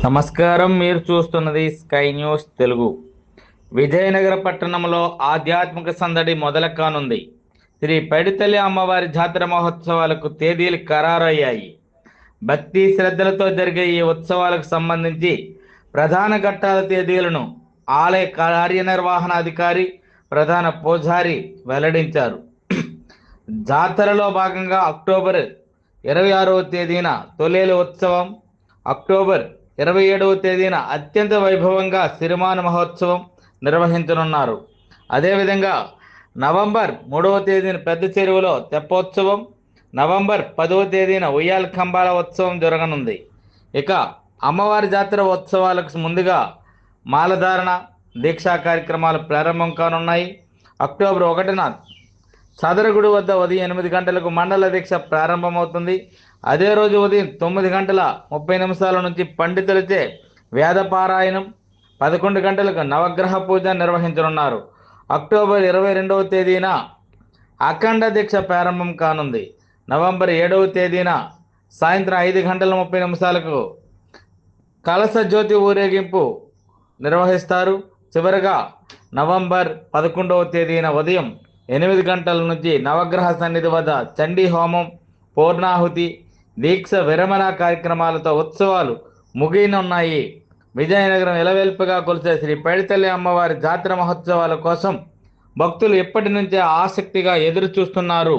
నమస్కారం. మీరు చూస్తున్నది స్కై న్యూస్ తెలుగు. విజయనగర పట్టణంలో ఆధ్యాత్మిక సందడి మొదలు కానుంది. శ్రీ పైడితల్లి అమ్మవారి జాతర మహోత్సవాలకు తేదీలు ఖరారయ్యాయి. భక్తి శ్రద్ధలతో జరిగే ఈ ఉత్సవాలకు సంబంధించి ప్రధాన ఘట్టాల తేదీలను ఆలయ కార్యనిర్వహణాధికారి ప్రధాన పూజారి వెల్లడించారు. జాతరలో భాగంగా అక్టోబర్ 26వ తేదీన తొలేలు ఉత్సవం, అక్టోబర్ 27వ తేదీన అత్యంత వైభవంగా సిరిమాన మహోత్సవం నిర్వహించనున్నారు. అదేవిధంగా నవంబర్ 3వ తేదీన పెద్ద చెరువులో తెప్పోత్సవం, నవంబర్ 10వ తేదీన ఉయ్యాల కంబాల ఉత్సవం జరగనుంది. ఇక అమ్మవారి జాతర ఉత్సవాలకు ముందుగా మాలధారణ దీక్షా కార్యక్రమాలు ప్రారంభం కానున్నాయి. అక్టోబర్ 1న సదరగుడి వద్ద ఉదయం 8 గంటలకు మండల దీక్ష ప్రారంభమవుతుంది. అదే రోజు ఉదయం 9:30 నుంచి పండితులచే వేదపారాయణం, 11 గంటలకు నవగ్రహ పూజ నిర్వహించనున్నారు. అక్టోబర్ 22వ తేదీన అఖండ దీక్ష ప్రారంభం కానుంది. నవంబర్ 7వ తేదీన సాయంత్రం 5:30 కలశ జ్యోతి ఊరేగింపు నిర్వహిస్తారు. చివరగా నవంబర్ 11వ తేదీన ఉదయం 8 గంటల నుంచి నవగ్రహ సన్నిధి వద్ద చండీ హోమం, పూర్ణాహుతి, దీక్ష విరమణ కార్యక్రమాలతో ఉత్సవాలు ముగియనున్నాయి. విజయనగరం ఇలవేల్పుగా కొలిసే శ్రీ పైడితల్లి అమ్మవారి జాతర మహోత్సవాల కోసం భక్తులు ఎప్పటి నుంచే ఆసక్తిగా ఎదురు చూస్తున్నారు.